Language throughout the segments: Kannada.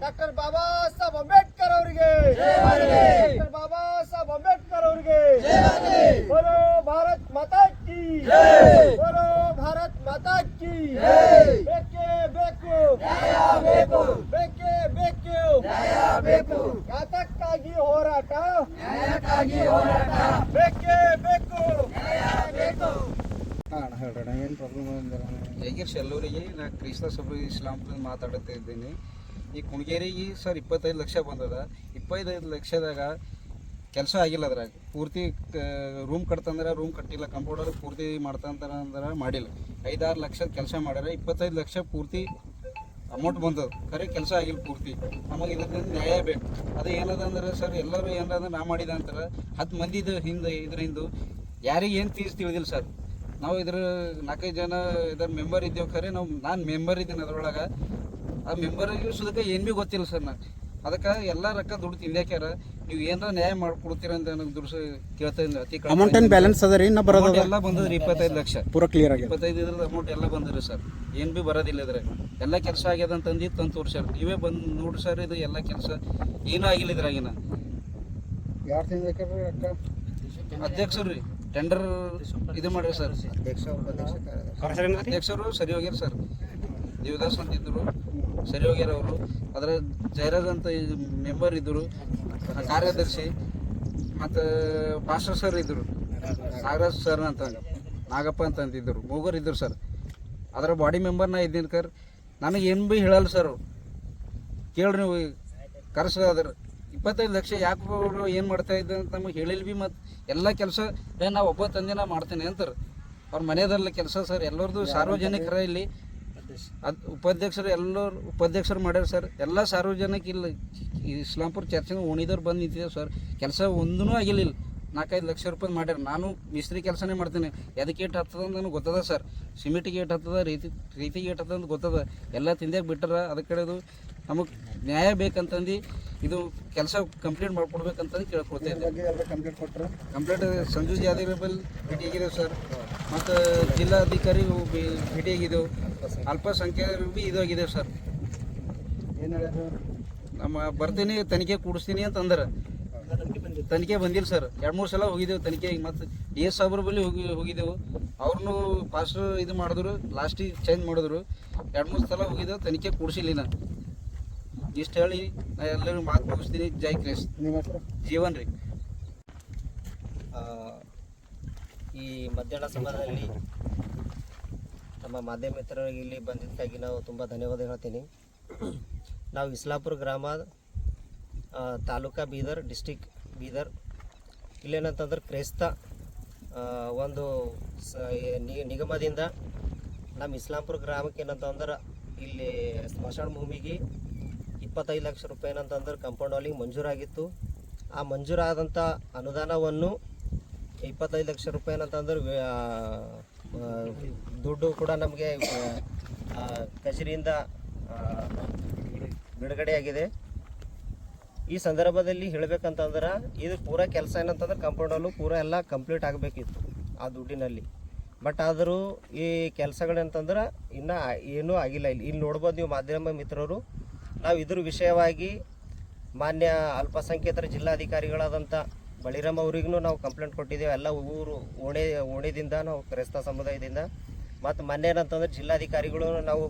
ಡಾಕ್ಟರ್ ಬಾಬಾ ಸಾಹೇಬ್ ಅಂಬೇಡ್ಕರ್ ಅವರಿಗೆ ಡಾಕ್ಟರ್ ಬಾಬಾ ಸಾಹೇಬ್ ಅಂಬೇಡ್ಕರ್ ಅವರಿಗೆ बोलो भारत माता की बोलो भारत माता की ಬೇಕೇ ಬೇಕು ಬೇಕೇ ಬೇಕು ಯಾತಕ್ಕಾಗಿ ಹೋರಾಟ ಬೇಕೇ ಬೇಕು ಜೈಗೀರ್ ಶೆಲ್ಲೂರಿಗೆ ನಾ ಕ್ರೈಸ್ತ ಸಭೆ ಇಸ್ಲಾಂಪುರ ಮಾತಾಡುತ್ತಾ ಇದ್ದೀನಿ. ಈ ಕುಣಗೇರಿಗೆ ಸರ್ 25 ಲಕ್ಷ ಬಂದದ. 25 ಲಕ್ಷದಾಗ ಕೆಲಸ ಆಗಿಲ್ಲ. ಅದ್ರಾಗ ಪೂರ್ತಿ ರೂಮ್ ಕಟ್ತಂದ್ರೆ ರೂಮ್ ಕಟ್ಟಿಲ್ಲ, ಕಂಪೌಂಡರ್ ಪೂರ್ತಿ ಮಾಡ್ತಂತಾರೆ ಅಂದ್ರೆ ಮಾಡಿಲ್ಲ. 5-6 ಲಕ್ಷದ ಕೆಲಸ ಮಾಡ್ಯಾರ. 25 ಲಕ್ಷ ಪೂರ್ತಿ ಅಮೌಂಟ್ ಬಂದದ, ಖರೆ ಕೆಲಸ ಆಗಿಲ್ಲ ಪೂರ್ತಿ. ನಮಗೆ ಇದರಿಂದ ನ್ಯಾಯ ಬೇಕು. ಅದು ಏನದ ಅಂದ್ರೆ ಸರ್ ಎಲ್ಲರೂ ಏನಾದ್ರೆ ನಾ ಮಾಡಿದ ಅಂತಾರೆ 10 ಮಂದಿದು ಹಿಂದೆ ಇದರಿಂದ ಯಾರಿಗೆ ಏನು ತಿಳಿದಿಲ್ಲ ಸರ್. ನಾವು ಇದ್ರ 4-5 ಜನ ಇದರ ಮೆಂಬರ್ ಇದ್ದೇವೆ, ಖರೆ ನಾನು ಮೆಂಬರ್ ಇದ್ದೀನಿ ಅದ್ರೊಳಗೆ. ಆ ಮೆಂಬರ್ಗೆ ಸುದಕ್ಕೆ ಏನು ಭೀ ಗೊತ್ತಿಲ್ಲ ಸರ್. ನಾನು ಅದಕ್ಕೆ ಎಲ್ಲ ರೊಕ್ಕ ದುಡ್ಡು ತಿಂದ್ಯಾಕ್ಯಾರ. ನೀವು ಏನಾರ ನ್ಯಾಯ ಮಾಡ್ಕೊಡ್ತೀರ ಅಂತ ನನಗೆ ದುಡ್ಡು ಕೇಳ್ತಾ ಇದ್ದೀನಿ. ಅಮೌಂಟ್ ಏನು ಬ್ಯಾಲೆನ್ಸ್ ಅದ ರೀ? ಇನ್ನೂ ಬರೋದು ಎಲ್ಲ ಬಂದದ್ರಿ 25 ಲಕ್ಷ ಪೂರ ಕ್ಲಿಯರ್ ಆಗಿ 25 ಇದ್ರದ್ದು ಅಮೌಂಟ್ ಎಲ್ಲ ಬಂದ್ರಿ ಸರ್. ಏನು ಭೀ ಬರೋದಿಲ್ಲ ಇದ್ರೆ ಎಲ್ಲ ಕೆಲಸ ಆಗ್ಯದ ಅಂತಂದು ತಂದು ತೋರಿಸ್ಯಾರ. ನೀವೇ ಬಂದು ನೋಡ್ರಿ ಸರ್, ಇದು ಎಲ್ಲ ಕೆಲಸ ಏನೂ ಆಗಿಲ್ಲ ಇದ್ರಾಗಿನ. ಯಾರು ತಿಂದ್ಯಾಕ್ಯಾರ ರೊಕ್ಕ? ಅಧ್ಯಕ್ಷರು ರೀ ಟೆಂಡರ್ ಇದು ಮಾಡ್ರಿ ಸರ್. ಅಧ್ಯಕ್ಷರು ಸರಿ ಹೋಗ್ಯಾರ ಸರ್. ದೇವದಾಸ್ ಅಂತಿದ್ದರು, ಸರಿ ಹೋಗ್ಯಾರ ಅವರು. ಅದರ ಜಯರಾಜ್ ಅಂತ ಮೆಂಬರ್ ಇದ್ದರು, ಕಾರ್ಯದರ್ಶಿ, ಮತ್ತು ಪಾಸ್ಟರ್ ಸರ್ ಇದ್ದರು, ನಾಗರಾಜ್ ಸರ್ ಅಂತ, ನಾಗಪ್ಪ ಅಂತ ಅಂತಿದ್ದರು, ಮೂಗರ್ ಇದ್ದರು ಸರ್. ಅದರ ಬಾಡಿ ಮೆಂಬರ್ ನಾ ಇದ್ದೀನಿ ಕರ್. ನನಗೆ ಏನು ಭೀ ಹೇಳಲ್ಲ ಸರ್. ಕೇಳ್ರಿ ನೀವು ಕರ್ಸ ಅದ್ರ 25 ಲಕ್ಷ ಯಾಕೆ ಅವರು ಏನು ಮಾಡ್ತಾ ಇದ್ದೆ ಅಂತ ನಮಗೆ ಹೇಳಿಲ್ಲ ಭೀ. ಮತ್ತು ಎಲ್ಲ ಕೆಲಸ ನಾವು ಒಬ್ಬ ತಂದೆ ನಾ ಮಾಡ್ತೇನೆ ಅಂತಾರೆ. ಅವ್ರ ಮನೆಯದಲ್ಲ ಕೆಲಸ ಸರ್. ಎಲ್ಲರದು ಸಾರ್ವಜನಿಕರ ಇಲ್ಲಿ ಉಪಾಧ್ಯಕ್ಷರು ಎಲ್ಲರೂ ಉಪಾಧ್ಯಕ್ಷರು ಮಾಡ್ಯಾರ ಸರ್. ಎಲ್ಲ ಸಾರ್ವಜನಿಕ ಇಲ್ಲ ಇಸ್ಲಾಂಪುರ ಚರ್ಚಿನ ಓಣಿದವ್ರು ಬಂದು ನಿಂತಿದ್ದೇವೆ ಸರ್. ಕೆಲಸ ಒಂದೂ ಆಗಿಲ್ಲ. 4-5 ಲಕ್ಷ ರೂಪಾಯಿ ಮಾಡ್ಯಾರ. ನಾನು ಮಿಸ್ತ್ರಿ ಕೆಲಸನೇ ಮಾಡ್ತೇನೆ. ಎದಕ್ಕೆ ಏಟು ಹತ್ತದ ಅಂತ ನನಗೆ ಗೊತ್ತದ ಸರ್. ಸಿಮೆಂಟಿಗೆ ಏಟು ಹತ್ತದ, ರೀತಿಗೆ ಏಟು ಹತ್ತದ ಅಂತ ಗೊತ್ತದ. ಎಲ್ಲ ತಿಂದ್ಯಾಕೆ ಬಿಟ್ಟಾರ. ಅದಕ್ಕೆ ಕಡೆದು ನಮಗೆ ನ್ಯಾಯ ಬೇಕಂತಂದು ಇದು ಕೆಲಸ ಕಂಪ್ಲೀಟ್ ಮಾಡ್ಕೊಡ್ಬೇಕಂತಂದು ಕೇಳ್ಕೊಳ್ತೇವೆ. ಕಂಪ್ಲೀಟ್ ಸಂಜು ಜಾದವ್ ಬಲ್ಲಿ ಭೇಟಿಯಾಗಿದ್ದೇವೆ ಸರ್. ಮತ್ತು ಜಿಲ್ಲಾಧಿಕಾರಿ ಭೇಟಿಯಾಗಿದ್ದೆವು. ಅಲ್ಪಸಂಖ್ಯಾತರು ಭೀ ಇದಾಗಿದ್ದೇವೆ ಸರ್. ಏನು ಹೇಳ್ಯಾರ? ನಮ್ಮ ಬರ್ತೀನಿ ತನಿಖೆ ಕೂಡಿಸ್ತೀನಿ ಅಂತಂದ್ರೆ ತನಿಖೆ ಬಂದಿಲ್ಲ ಸರ್. 2-3 ಸಲ ಹೋಗಿದ್ದೆವು ತನಿಖೆಗೆ. ಮತ್ತು DS ಸಾಬ್ರ ಬಳಿ ಹೋಗಿದ್ದೆವು. ಅವ್ರನ್ನೂ ಪಾಸ್ ಇದು ಮಾಡಿದ್ರು, ಲಾಸ್ಟಿಗೆ ಚೇಂಜ್ ಮಾಡಿದ್ರು. 2-3 ಸಲ ಹೋಗಿದ್ದೆವು, ತನಿಖೆ ಕೂಡಿಸಿಲ್ಲ. ನಾನು ಇಷ್ಟು ಹೇಳಿ ನಾ ಎಲ್ಲರೂ ಮಾತು ಮುಗಿಸ್ತೀನಿ. ಜೈ ಕ್ರಿಸ್. ನಿಮ್ಮ ಹೆಸರು? ಜೀವನ್ ರೀ. ಈ ಮಧ್ಯಾಹ್ನ ಸಮಯದಲ್ಲಿ ನಮ್ಮ ಮಾಧ್ಯಮ ಮಿತ್ರರಿಗೆ ಇಲ್ಲಿ ಬಂದಿದ್ದಕ್ಕಾಗಿ ನಾವು ತುಂಬ ಧನ್ಯವಾದ ಹೇಳ್ತೀನಿ. ನಾವು ಇಸ್ಲಾಪುರ ಗ್ರಾಮ, ತಾಲೂಕಾ ಬೀದರ್, ಡಿಸ್ಟಿಕ್ ಬೀದರ್. ಇಲ್ಲೇನಂತಂದ್ರೆ ಕ್ರೈಸ್ತ ಒಂದು ನಿಗಮದಿಂದ ನಮ್ಮ ಇಸ್ಲಾಂಪುರ ಗ್ರಾಮಕ್ಕೆ ಏನಂತಂದ್ರೆ ಇಲ್ಲಿ ಸ್ಮಶಾನ ಭೂಮಿಗೆ 25 ಲಕ್ಷ ರೂಪಾಯಿ ಏನಂತಂದ್ರೆ ಕಂಪೌಂಡ್ ವಾಲಿಗೆ ಮಂಜೂರಾಗಿತ್ತು. ಆ ಮಂಜೂರಾದಂಥ ಅನುದಾನವನ್ನು 25 ಲಕ್ಷ ರೂಪಾಯಿ ಏನಂತಂದ್ರೆ ದುಡ್ಡು ಕೂಡ ನಮಗೆ ಕಚೇರಿಯಿಂದ ಬಿಡುಗಡೆಯಾಗಿದೆ. ಈ ಸಂದರ್ಭದಲ್ಲಿ ಹೇಳಬೇಕಂತಂದ್ರೆ ಇದು ಪೂರ ಕೆಲಸ ಏನಂತಂದ್ರೆ ಕಂಪೌಂಡಲ್ಲೂ ಪೂರ ಎಲ್ಲ ಕಂಪ್ಲೀಟ್ ಆಗಬೇಕಿತ್ತು ಆ ದುಡ್ಡಿನಲ್ಲಿ. ಬಟ್ ಆದರೂ ಈ ಕೆಲಸಗಳಂತಂದ್ರೆ ಇನ್ನೂ ಏನೂ ಆಗಿಲ್ಲ. ಇಲ್ಲಿ ನೋಡ್ಬೋದು ನೀವು ಮಾಧ್ಯಮ ಮಿತ್ರರು. ನಾವು ಇದ್ರ ವಿಷಯವಾಗಿ ಮಾನ್ಯ ಅಲ್ಪಸಂಖ್ಯಾತರ ಜಿಲ್ಲಾಧಿಕಾರಿಗಳಾದಂಥ ಬಳಿರಾಮ್ ಅವರಿಗೂ ನಾವು ಕಂಪ್ಲೇಂಟ್ ಕೊಟ್ಟಿದ್ದೇವೆ. ಎಲ್ಲ ಓಣಿದಿಂದ ನಾವು ಕ್ರೈಸ್ತ ಸಮುದಾಯದಿಂದ. ಮತ್ತು ಮೊನ್ನೆ ಏನಂತಂದ್ರೆ ಜಿಲ್ಲಾಧಿಕಾರಿಗಳು ನಾವು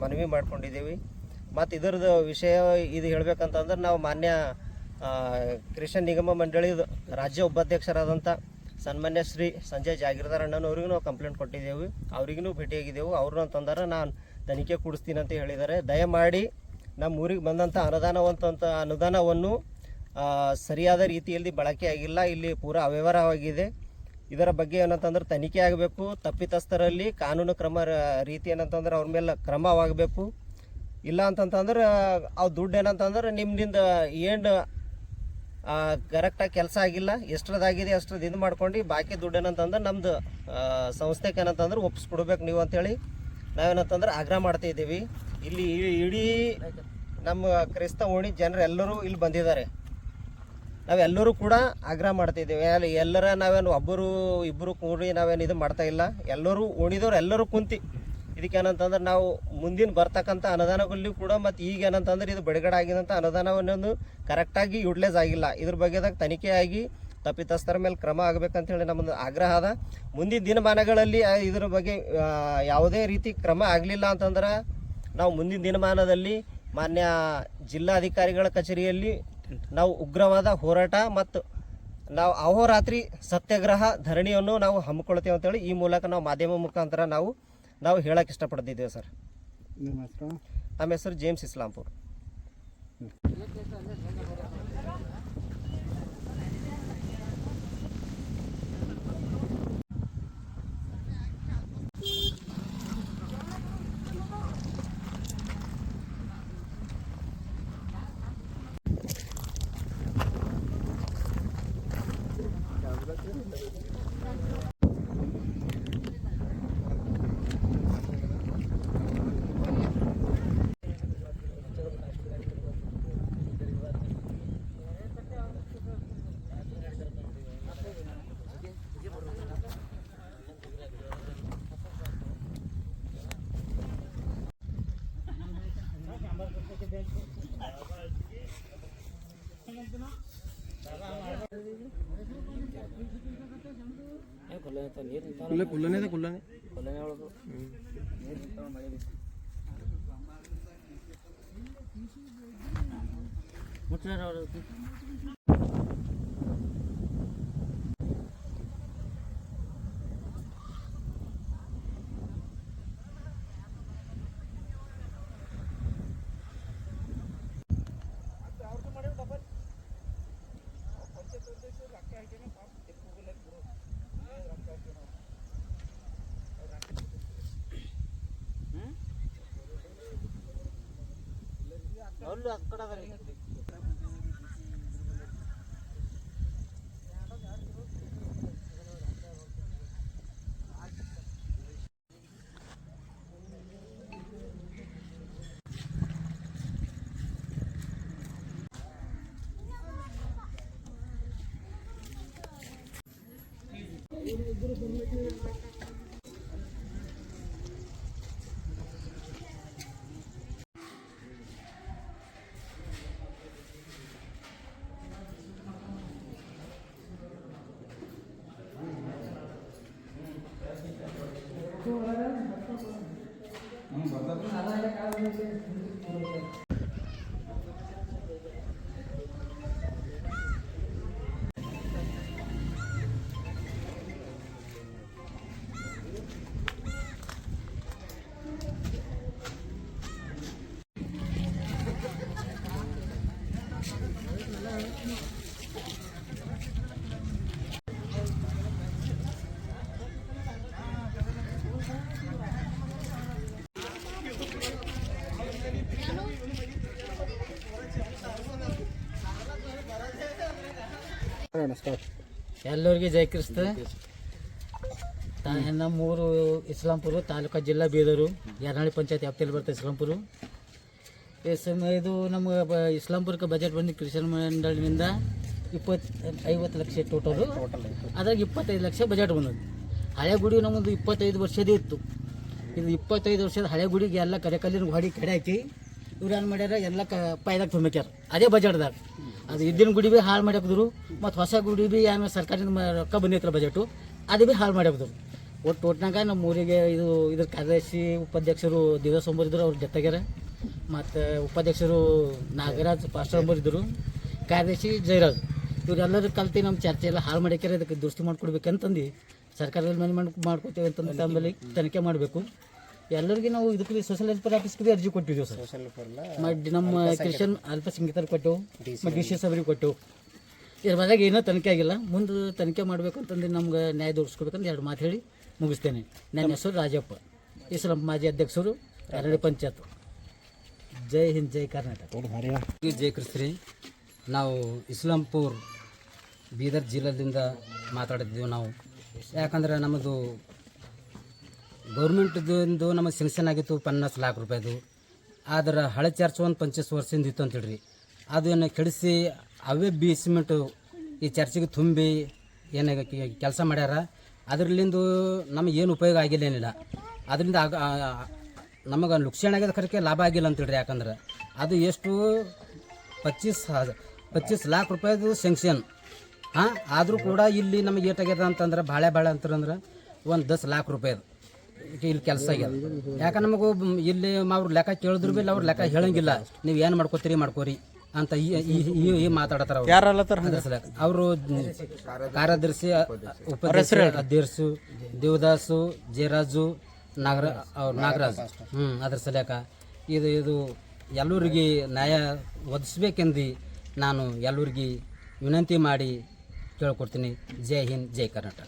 ಮನವಿ ಮಾಡ್ಕೊಂಡಿದ್ದೇವೆ. ಮತ್ತು ಇದರದ್ದು ವಿಷಯ ಇದು ಹೇಳಬೇಕಂತಂದ್ರೆ ನಾವು ಮಾನ್ಯ ಕ್ರಿಶ್ಚಿಯನ್ ನಿಗಮ ಮಂಡಳಿದ ರಾಜ್ಯ ಉಪಾಧ್ಯಕ್ಷರಾದಂಥ ಸನ್ಮಾನ್ಯ ಶ್ರೀ ಸಂಜಯ್ ಜಾಗೀರ್ದಾರ್ ಅಣ್ಣನವ್ರಿಗೂ ನಾವು ಕಂಪ್ಲೇಂಟ್ ಕೊಟ್ಟಿದ್ದೇವೆ. ಅವ್ರಿಗೂ ಭೇಟಿಯಾಗಿದ್ದೆವು. ಅವ್ರನ್ನ ಅಂತಂದ್ರೆ ನಾನು ತನಿಖೆ ಕೊಡಿಸ್ತೀನಿ ಅಂತ ಹೇಳಿದ್ದಾರೆ. ದಯಮಾಡಿ ನಮ್ಮ ಊರಿಗೆ ಬಂದಂಥ ಅನುದಾನವನ್ನು ಸರಿಯಾದ ರೀತಿಯಲ್ಲಿ ಬಳಕೆ ಆಗಿಲ್ಲ. ಇಲ್ಲಿ ಪೂರ ಅವ್ಯವಹಾರವಾಗಿದೆ. ಇದರ ಬಗ್ಗೆ ಏನಂತಂದ್ರೆ ತನಿಖೆ ಆಗಬೇಕು. ತಪ್ಪಿತಸ್ಥರಲ್ಲಿ ಕಾನೂನು ಕ್ರಮ ರೀತಿ ಏನಂತಂದ್ರೆ ಅವ್ರ ಮೇಲೆ ಕ್ರಮವಾಗಬೇಕು. ಇಲ್ಲ ಅಂತಂತಂದ್ರೆ ಅವು ದುಡ್ಡು ಏನಂತಂದ್ರೆ ನಿಮ್ಮಿಂದ ಏನು ಕರೆಕ್ಟಾಗಿ ಕೆಲಸ ಆಗಿಲ್ಲ, ಎಷ್ಟರದಾಗಿದೆ ಅಷ್ಟ್ರದ್ದು ಇದು ಮಾಡ್ಕೊಂಡು ಬಾಕಿ ದುಡ್ಡು ಏನಂತಂದ್ರೆ ನಮ್ಮದು ಸಂಸ್ಥೆಗೆ ಏನಂತಂದ್ರೆ ಒಪ್ಪಿಸ್ಕೊಡ್ಬೇಕು ನೀವು ಅಂಥೇಳಿ ನಾವೇನಂತಂದ್ರೆ ಆಗ್ರಹ ಮಾಡ್ತಾಯಿದ್ದೀವಿ. ಇಲ್ಲಿ ಇಡೀ ನಮ್ಮ ಕ್ರೈಸ್ತ ಓಣಿ ಜನರು ಎಲ್ಲರೂ ಇಲ್ಲಿ ಬಂದಿದ್ದಾರೆ. ನಾವೆಲ್ಲರೂ ಕೂಡ ಆಗ್ರಹ ಮಾಡ್ತಾಯಿದ್ದೀವಿ. ಎಲ್ಲರ ನಾವೇನು ಒಬ್ಬರು ಇಬ್ಬರು ಕೂಡಿ ನಾವೇನು ಇದು ಮಾಡ್ತಾಯಿಲ್ಲ. ಎಲ್ಲರೂ ಓಣಿದವ್ರು ಎಲ್ಲರೂ ಕುಂತು ಇದಕ್ಕೇನಂತಂದ್ರೆ ನಾವು ಮುಂದಿನ ಬರ್ತಕ್ಕಂಥ ಅನುದಾನಗಳಲ್ಲಿ ಕೂಡ ಮತ್ತು ಈಗ ಏನಂತಂದ್ರೆ ಇದು ಬಿಡುಗಡೆ ಆಗಿದಂಥ ಅನುದಾನವನ್ನು ಕರೆಕ್ಟಾಗಿ ಯುಟಿಲೈಸ್ ಆಗಿಲ್ಲ. ಇದ್ರ ಬಗ್ಗೆದಾಗ ತನಿಖೆ ಆಗಿ ತಪ್ಪಿತಸ್ಥರ ಮೇಲೆ ಕ್ರಮ ಆಗಬೇಕಂತೇಳಿ ನಮ್ಮದು ಆಗ್ರಹ ಅದ. ಮುಂದಿನ ದಿನಮಾನಗಳಲ್ಲಿ ಇದ್ರ ಬಗ್ಗೆ ಯಾವುದೇ ರೀತಿ ಕ್ರಮ ಆಗಲಿಲ್ಲ ಅಂತಂದ್ರೆ ನಾವು ಮುಂದಿನ ದಿನಮಾನದಲ್ಲಿ ಮಾನ್ಯ ಜಿಲ್ಲಾಧಿಕಾರಿಗಳ ಕಚೇರಿಯಲ್ಲಿ ನಾವು ಉಗ್ರವಾದ ಹೋರಾಟ ಮತ್ತು ನಾವು ಅಹೋರಾತ್ರಿ ಸತ್ಯಾಗ್ರಹ ಧರಣಿಯನ್ನು ನಾವು ಹಮ್ಮಿಕೊಳ್ತೇವೆ ಅಂತೇಳಿ ಈ ಮೂಲಕ ನಾವು ಮಾಧ್ಯಮ ಮುಖಾಂತರ ನಾವು ಹೇಳಕ್ಕೆ ಇಷ್ಟಪಡ್ತಿದ್ದೇವೆ ಸರ್. ನಿಮ್ಮ ಹೆಸರು? ನಮ್ಮ ಹೆಸರು ಜೇಮ್ಸ್ ಇಸ್ಲಾಂಪುರ್. ಎಲ್ಲರಿಗೆ ಜೈ ಕ್ರಿಸ್ತ. ನಮ್ಮೂರು ಇಸ್ಲಾಂಪುರ ತಾಲೂಕು ಜಿಲ್ಲಾ ಬೀದರು ಯರನಾಳಿ ಪಂಚಾಯತ್ ವ್ಯಾಪ್ತಿಯಲ್ಲಿ ಬರ್ತದೆ ಇಸ್ಲಾಂಪುರ. ಇದು ನಮ್ಮ ಇಸ್ಲಾಂಪುರಕ್ಕೆ ಬಜೆಟ್ ಬಂದು ಕೃಷಿ ಮಂಡಳಿನಿಂದ 50 ಲಕ್ಷ ಟೋಟಲು. ಅದ್ರಾಗ 25 ಲಕ್ಷ ಬಜೆಟ್ ಬಂದದ್ದು. ಹಳೆ ಗುಡಿ ನಮ್ಮದು 25 ವರ್ಷದೇ ಇತ್ತು. ಇದು 25 ವರ್ಷದ ಹಳೆ ಗುಡಿಗೆ ಎಲ್ಲ ಕಲ್ಲಿನ ಗಾಡಿ ಕಡೆ ಹಾಕಿ ಇವ್ರು ಏನು ಮಾಡ್ಯಾರ ಎಲ್ಲ ಪಾಯ್ದಾಗ ತುಂಬಿಕ್ಯಾರ ಅದೇ ಬಜೆಟ್ದಾಗ. ಅದು ಇದ್ದಿನ ಗುಡಿ ಭೀ ಹಾಳು ಮಾಡ್ಯಾಕಿದ್ರು ಮತ್ತು ಹೊಸ ಗುಡಿ ಭೀ ಏನು ಸರ್ಕಾರದಿಂದ ರೊಕ್ಕ ಬಂದಿತ್ತಲ್ಲ ಬಜೆಟು ಅದು ಭೀ ಹಾಳು ಮಾಡ್ಯಾಕಿದ್ರು. ಒಟ್ಟಿನಾಗ ನಮ್ಮ ಊರಿಗೆ ಇದ್ರ ಕಾರ್ಯದರ್ಶಿ ಉಪಾಧ್ಯಕ್ಷರು ದಿವಸ ಇದ್ರು, ಅವ್ರು ಜೊತೆಗ್ಯಾರ. ಮತ್ತು ಉಪಾಧ್ಯಕ್ಷರು ನಾಗರಾಜ್ ಪಾಸ್ಟರ್ ಇದ್ದರು, ಕಾರ್ಯದರ್ಶಿ ಜಯರಾಜ್. ಇವರೆಲ್ಲರೂ ಕಲ್ತು ನಮ್ಮ ಚರ್ಚೆ ಎಲ್ಲ ಹಾಳು ಮಾಡ್ಯಾಕ್ಯಾರ. ಇದಕ್ಕೆ ದುರಸ್ತಿ ಮಾಡ್ಕೊಡ್ಬೇಕಂತಂದು ಸರ್ಕಾರದಲ್ಲಿ ಮನೆ ಮಾಡ್ಕೊತೇವೆ ಅಂತಂದು ಆಮೇಲೆ ತನಿಖೆ ಮಾಡಬೇಕು. ಎಲ್ಲರಿಗೂ ನಾವು ಇದಕ್ಕೆ ಸೋಷಿಯಲ್ ವೆಲ್ಫೇರ್ ಆಫೀಸ್ಗೆ ಭೀ ಅರ್ಜಿ ಕೊಟ್ಟಿದ್ದೇವೆ ಸರ್. ನಮ್ಮ ಕ್ರಿಶ್ಚಿಯನ್ ಅಲ್ಪಸಂಖ್ಯಾತರು ಕೊಟ್ಟೆವು ಮತ್ತು ಡಿ ಸಿ ಅವರಿಗೆ ಕೊಟ್ಟೆವು. ಇದ್ರ ಬದಾಗ ಏನೋ ತನಿಖೆ ಆಗಿಲ್ಲ. ಮುಂದೆ ತನಿಖೆ ಮಾಡಬೇಕು ಅಂತಂದು ನಮ್ಗೆ ನ್ಯಾಯ ದೊರಕಿಸ್ಕೋಬೇಕಂತ 2 ಮಾತು ಹೇಳಿ ಮುಗಿಸ್ತೇನೆ. ನನ್ನ ಹೆಸರು ರಾಜಪ್ಪ, ಇಸ್ಲಾಂ ಮಾಜಿ ಅಧ್ಯಕ್ಷರು ಯರನಾಳಿ ಪಂಚಾಯತ್. ಜೈ ಹಿಂದ್, ಜೈ ಕರ್ನಾಟಕ. ಜೈ ಕ್ರಿಸ್ತ್ರಿ. ನಾವು ಇಸ್ಲಾಂಪುರ್ ಬೀದರ್ ಜಿಲ್ಲೆಯಿಂದ ಮಾತಾಡಿದ್ದೀವಿ ನಾವು. ಯಾಕಂದ್ರೆ ನಮ್ಮದು ಗೌರ್ಮೆಂಟ್ದು ನಮಗೆ ಸೆನ್ಷನ್ ಆಗಿತ್ತು 50 ಲಕ್ಷ ರೂಪಾಯಿದು. ಆದ್ರೆ ಹಳೆ ಚರ್ಚ್ ಒಂದು 25 ವರ್ಷದಿಂದ ಇತ್ತು ಅಂತೇಳ್ರಿ. ಅದನ್ನು ಕೆಡಿಸಿ ಅವೇ ಬೇಸ್ಮೆಂಟು ಈ ಚರ್ಚಿಗೆ ತುಂಬಿ ಏನು ಕೆಲಸ ಮಾಡ್ಯಾರ. ಅದರಲ್ಲಿಂದು ನಮಗೇನು ಉಪಯೋಗ ಆಗಿಲ್ಲ, ಏನಿಲ್ಲ. ಅದರಿಂದ ನಮಗೆ ನುಕ್ಸಾನ್ ಆಗ್ಯದ ಖರಕ್ಕೆ ಲಾಭ ಆಗಿಲ್ಲ ಅಂತೇಳ್ರಿ. ಯಾಕಂದ್ರೆ ಅದು ಎಷ್ಟು 25 ಲಾಖ ರೂಪಾಯಿದು ಸ್ಯಾಂಕ್ಷನ್. ಆದರೂ ಕೂಡ ಇಲ್ಲಿ ನಮಗೆ ಏಟಾಗ್ಯದ ಅಂತಂದ್ರೆ ಭಾಳ ಅಂತಂದ್ರೆ ಒಂದು 10 ಲಾಖ ರೂಪಾಯಿದು ಇಲ್ಲಿ ಕೆಲಸ ಆಗ್ಯದ. ಯಾಕಂದ್ರೆ ನಮಗೂ ಇಲ್ಲಿ ಅವ್ರು ಲೆಕ್ಕ ಕೇಳಿದ್ರು ಭೀ ಅವ್ರು ಲೆಕ್ಕ ಹೇಳಂಗಿಲ್ಲ. ನೀವು ಏನು ಮಾಡ್ಕೋತೀರಿ ಮಾಡ್ಕೋರಿ ಅಂತ ಈ ಮಾತಾಡತ್ತಾರ ಅವರು. ಕಾರ್ಯದರ್ಶಿ, ಉಪಾಧ್ಯಕ್ಷ, ಅಧ್ಯಕ್ಷರು ದೇವದಾಸು, ಜಯರಾಜು, ನಾಗರಾಜ್. ಅದ್ರ ಸಲಕ ಇದು ಎಲ್ಲರಿಗೆ ನ್ಯಾಯ ಒದಗಿಸ್ಬೇಕೆಂದು ನಾನು ಎಲ್ಲರಿಗೆ ವಿನಂತಿ ಮಾಡಿ ಕೇಳ್ಕೊಡ್ತೀನಿ. ಜೈ ಹಿಂದ್, ಜೈ ಕರ್ನಾಟಕ.